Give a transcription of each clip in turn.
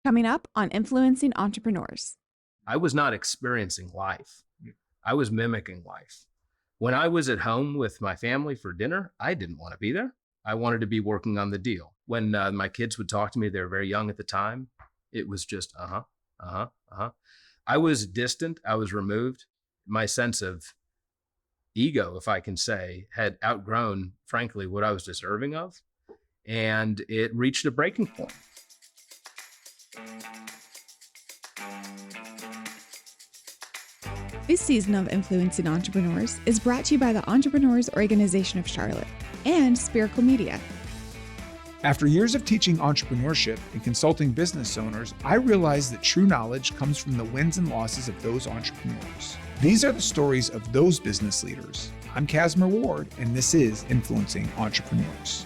Coming up on Influencing Entrepreneurs. I was not experiencing life. I was mimicking life. When I was at home with my family for dinner, I didn't want to be there. I wanted to be working on the deal. When my kids would talk to me, they were very young at the time. It was just, I was distant. I was removed. My sense of ego, if I can say, had outgrown, frankly, what I was deserving of. And it reached a breaking point. This season of Influencing Entrepreneurs is brought to you by the Entrepreneurs Organization of Charlotte and Spherical Media. After years of teaching entrepreneurship and consulting business owners, I realized that true knowledge comes from the wins and losses of those entrepreneurs. These are the stories of those business leaders. I'm Cassmer Ward, and this is Influencing Entrepreneurs.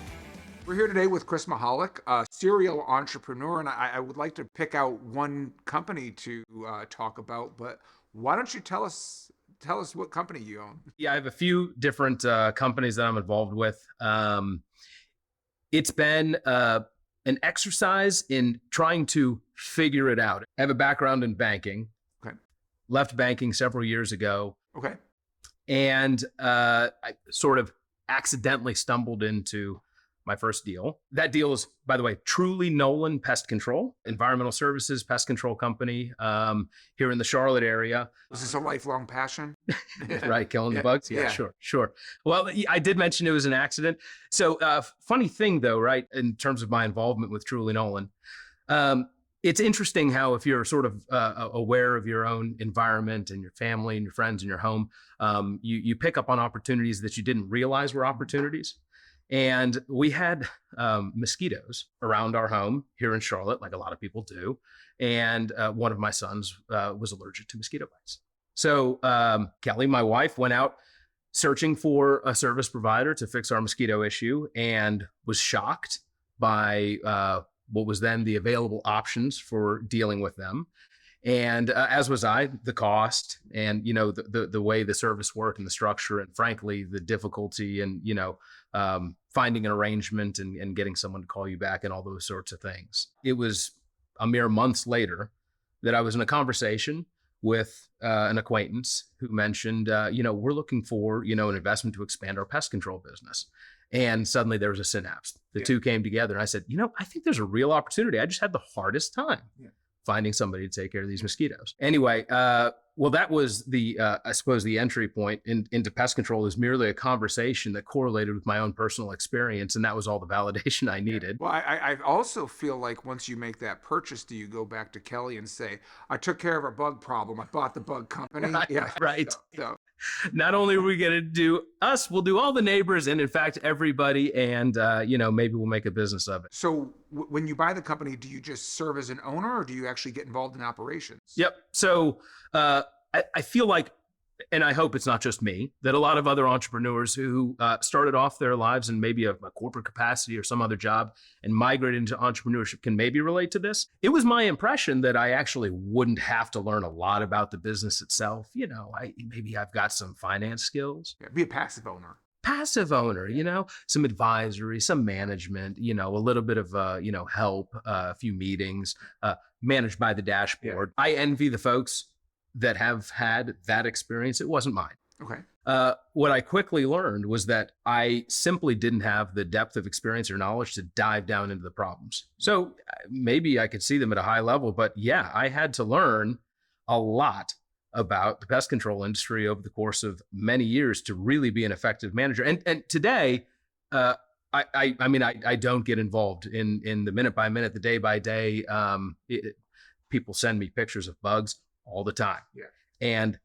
We're here today with Chris Mehalic, a serial entrepreneur, and I would like to pick out one company to talk about, but why don't you tell us what company you own? Yeah, I have a few different companies that I'm involved with. It's been an exercise in trying to figure it out. I have a background in banking. Okay. Left banking several years ago. Okay. And I sort of accidentally stumbled into my first deal. That deal is, by the way, Truly Nolan Pest Control, environmental services pest control company here in the Charlotte area. Was this a lifelong passion? Right, killing the bugs? Yeah, sure. Well, I did mention it was an accident. So funny thing though, right, in terms of my involvement with Truly Nolan, it's interesting how if you're sort of aware of your own environment and your family and your friends and your home, you pick up on opportunities that you didn't realize were opportunities. And we had mosquitoes around our home here in Charlotte, like a lot of people do. And one of my sons was allergic to mosquito bites. So Kelly, my wife, went out searching for a service provider to fix our mosquito issue and was shocked by what was then the available options for dealing with them. And as was I, the cost and, the way the service worked and the structure and frankly, the difficulty and, finding an arrangement and getting someone to call you back and all those sorts of things. It was a mere months later that I was in a conversation with an acquaintance who mentioned, we're looking for, an investment to expand our pest control business. And suddenly there was a synapse. The two came together and I said, I think there's a real opportunity. I just had the hardest time finding somebody to take care of these mosquitoes. Anyway, well, that was the, I suppose the entry point into pest control is merely a conversation that correlated with my own personal experience. And that was all the validation I needed. Well, I also feel like once you make that purchase, do you go back to Kelly and say, I took care of our bug problem. I bought the bug company. Right. So. Not only are we going to do us, we'll do all the neighbors and in fact, everybody. And, maybe we'll make a business of it. So when you buy the company, do you just serve as an owner or do you actually get involved in operations? Yep. So I feel like, and I hope it's not just me, that a lot of other entrepreneurs who started off their lives in maybe a corporate capacity or some other job and migrated into entrepreneurship can maybe relate to this. It was my impression that I actually wouldn't have to learn a lot about the business itself. Maybe I've got some finance skills. Yeah, be a passive owner. Some advisory, some management, a little bit of, help, a few meetings, managed by the dashboard. Yeah. I envy the folks that have had that experience. It wasn't mine. Okay. What I quickly learned was that I simply didn't have the depth of experience or knowledge to dive down into the problems. So maybe I could see them at a high level, but yeah, I had to learn a lot about the pest control industry over the course of many years to really be an effective manager. And today, I don't get involved in the minute by minute, the day by day. People send me pictures of bugs all the time. Yeah. And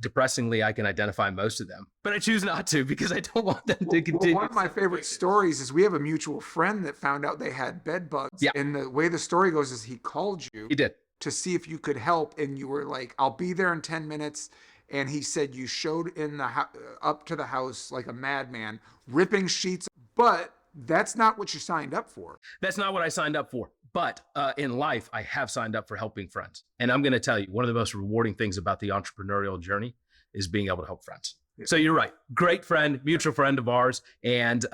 depressingly, I can identify most of them, but I choose not to because I don't want them to continue. Well, one of my favorite stories is we have a mutual friend that found out they had bed bugs. Yeah. And the way the story goes is he called you. He did. To see if you could help. And you were like, I'll be there in 10 minutes. And he said you showed in the up to the house like a madman, ripping sheets. But that's not what you signed up for. That's not what I signed up for. But in life, I have signed up for helping friends. And I'm going to tell you, one of the most rewarding things about the entrepreneurial journey is being able to help friends. Yeah. So you're right. Great friend, mutual friend of ours. And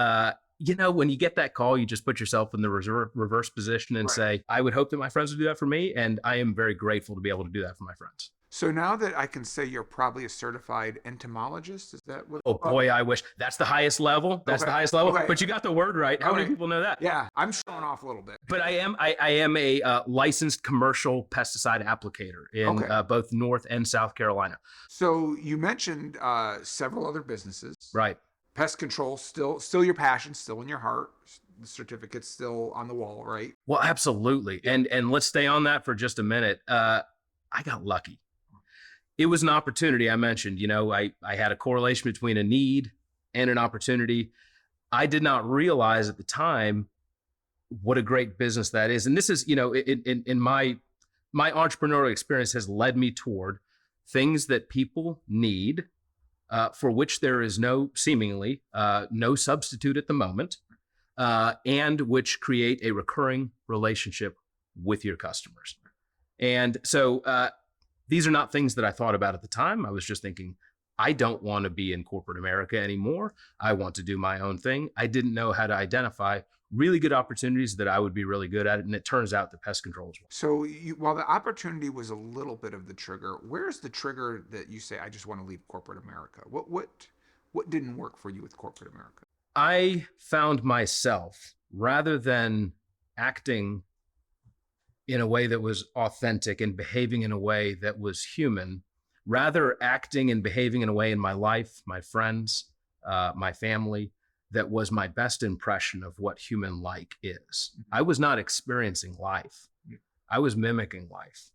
when you get that call, you just put yourself in the reverse position and say, I would hope that my friends would do that for me. And I am very grateful to be able to do that for my friends. So now that I can say you're probably a certified entomologist, is that what? Oh boy, I wish. That's the highest level. That's the highest level. Okay. But you got the word right. How many people know that? Yeah, I'm showing off a little bit. But I am a licensed commercial pesticide applicator in both North and South Carolina. So you mentioned several other businesses. Right. Pest control, still your passion, still in your heart. The certificate's still on the wall, right? Well, absolutely. And let's stay on that for just a minute. I got lucky. It was an opportunity. I mentioned, I had a correlation between a need and an opportunity. I did not realize at the time what a great business that is. And this is, in my entrepreneurial experience has led me toward things that people need, for which there is seemingly no substitute at the moment, and which create a recurring relationship with your customers. And so these are not things that I thought about at the time. I was just thinking, I don't want to be in corporate America anymore. I want to do my own thing. I didn't know how to identify really good opportunities that I would be really good at it. And it turns out the pest control is one. So while the opportunity was a little bit of the trigger, where's the trigger that you say, I just want to leave corporate America? What didn't work for you with corporate America? I found myself, rather than acting in a way that was authentic and behaving in a way that was human, rather acting and behaving in a way in my life, my friends, my family, that was my best impression of what human-like is. I was not experiencing life. I was mimicking life.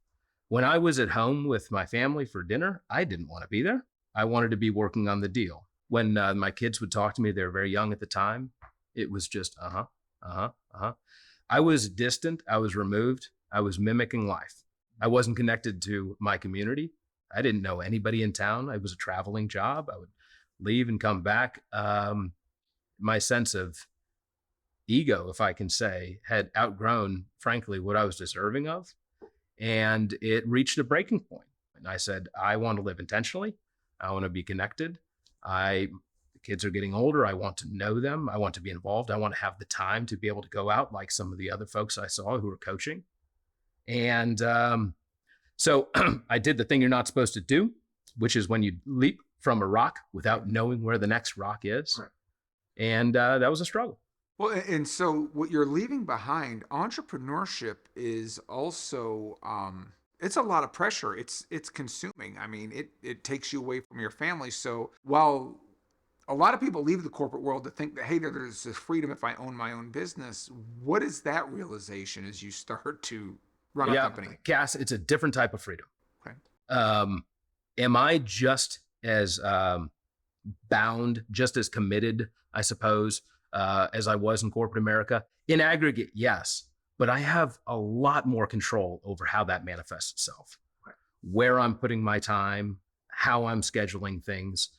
When I was at home with my family for dinner, I didn't want to be there. I wanted to be working on the deal. When my kids would talk to me, they were very young at the time. It was just, I was distant. I was removed. I was mimicking life. I wasn't connected to my community. I didn't know anybody in town. It was a traveling job. I would leave and come back. My sense of ego, if I can say, had outgrown, frankly, what I was deserving of. And it reached a breaking point. And I said, I want to live intentionally. I want to be connected. The kids are getting older. I want to know them. I want to be involved. I want to have the time to be able to go out like some of the other folks I saw who were coaching. And so I did the thing you're not supposed to do, which is when you leap from a rock without knowing where the next rock is. Right. And that was a struggle. Well, and so what you're leaving behind, entrepreneurship is also, it's a lot of pressure. It's consuming. I mean, it takes you away from your family. So while a lot of people leave the corporate world to think that, hey, there's this freedom if I own my own business, what is that realization as you start to run a company? Cass, it's a different type of freedom. Okay. Am I just as bound, just as committed, I suppose, as I was in corporate America? In aggregate, yes. But I have a lot more control over how that manifests itself, where I'm putting my time, how I'm scheduling things,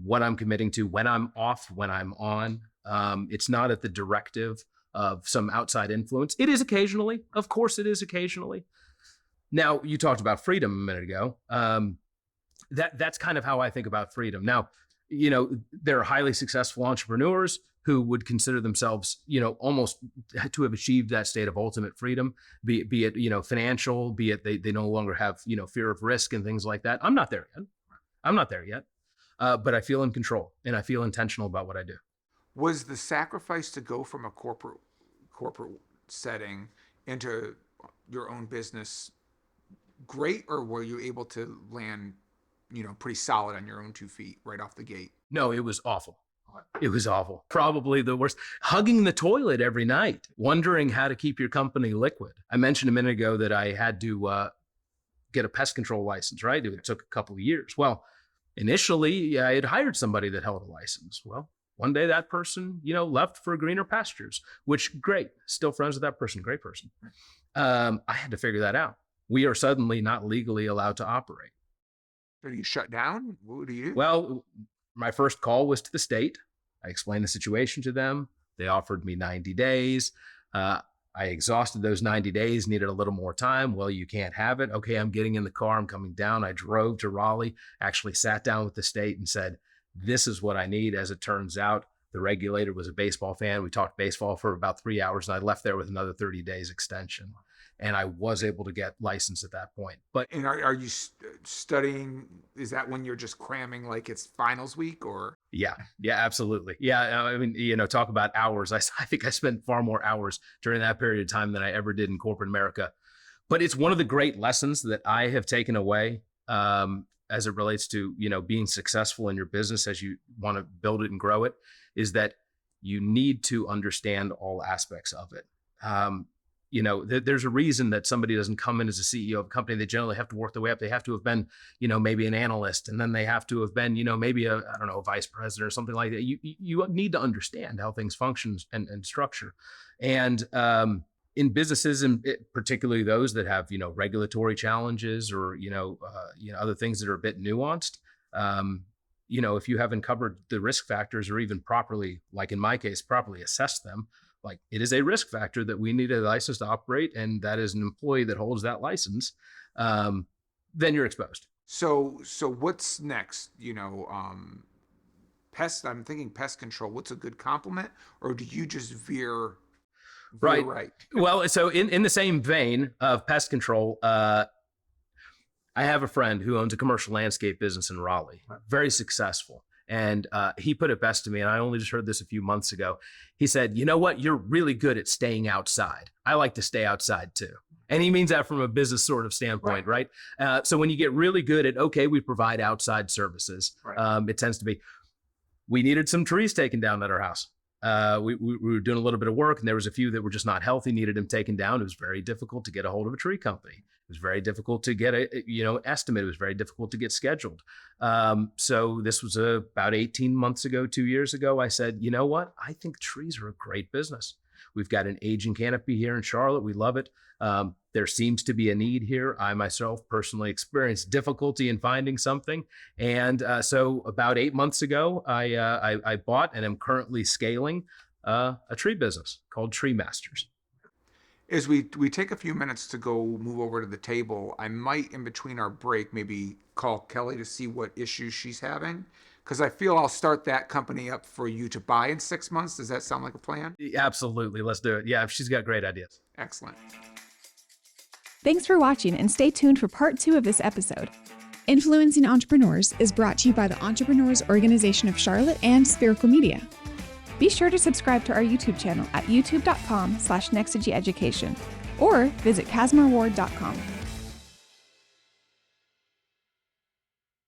what I'm committing to, when I'm off, when I'm on. It's not at the directive of some outside influence. It is occasionally. Of course, it is occasionally. Now, you talked about freedom a minute ago. That's kind of how I think about freedom. Now, there are highly successful entrepreneurs who would consider themselves, almost to have achieved that state of ultimate freedom, be it, financial, be it they no longer have, fear of risk and things like that. I'm not there yet. But I feel in control and I feel intentional about what I do. Was the sacrifice to go from a corporate setting into your own business great, or were you able to land, pretty solid on your own 2 feet right off the gate? No, it was awful. It was awful. Probably the worst. Hugging the toilet every night, wondering how to keep your company liquid. I mentioned a minute ago that I had to get a pest control license, right? It took a couple of years. Well, initially, I had hired somebody that held a license. Well, one day that person, left for greener pastures, which great. Still friends with that person. Great person. I had to figure that out. We are suddenly not legally allowed to operate. So do you shut down? What do you do? Well, my first call was to the state. I explained the situation to them. They offered me 90 days. I exhausted those 90 days, needed a little more time. Well, you can't have it. Okay, I'm getting in the car. I'm coming down. I drove to Raleigh, actually sat down with the state and said, this is what I need. As it turns out, The regulator was a baseball fan. We talked baseball for about 3 hours, and I left there with another 30 days extension. And I was able to get licensed at that point. But and are you studying? Is that when you're just cramming like it's finals week, or? Yeah, absolutely. Yeah, I mean, talk about hours. I think I spent far more hours during that period of time than I ever did in corporate America. But it's one of the great lessons that I have taken away as it relates to, being successful in your business as you want to build it and grow it, is that you need to understand all aspects of it. There's a reason that somebody doesn't come in as a CEO of a company. They generally have to work their way up. They have to have been, maybe an analyst, and then they have to have been, maybe a vice president or something like that. You need to understand how things function and structure. And in businesses, and particularly those that have, regulatory challenges or, other things that are a bit nuanced, if you haven't covered the risk factors or even properly, like in my case, properly assessed them, like it is a risk factor that we need a license to operate, and that is an employee that holds that license, then you're exposed. So what's next? Pest. I'm thinking pest control. What's a good complement, or do you just veer right? Well, so in the same vein of pest control, I have a friend who owns a commercial landscape business in Raleigh, very successful. And he put it best to me, and I only just heard this a few months ago. He said, you know what? You're really good at staying outside. I like to stay outside too. And he means that from a business sort of standpoint, right? So when you get really good at, okay, we provide outside services, it tends to be, we needed some trees taken down at our house. We were doing a little bit of work, and there was a few that were just not healthy, needed them taken down. It was very difficult to get a hold of a tree company. It was very difficult to get estimate. It was very difficult to get scheduled. So this was about 18 months ago, 2 years ago. I said, you know what? I think trees are a great business. We've got an aging canopy here in Charlotte. We love it. There seems to be a need here. I myself personally experienced difficulty in finding something. And so about 8 months ago, I bought and am currently scaling a tree business called Tree Masters. As we take a few minutes to go move over to the table, I might, in between our break, maybe call Kelly to see what issues she's having, because I feel I'll start that company up for you to buy in 6 months. Does that sound like a plan? Absolutely. Let's do it. Yeah, she's got great ideas. Excellent. Thanks for watching, and stay tuned for part 2 of this episode. Influencing Entrepreneurs is brought to you by the Entrepreneurs Organization of Charlotte and Spherical Media. Be sure to subscribe to our YouTube channel at youtube.com/Nexagy Education or visit CassmerWard.com.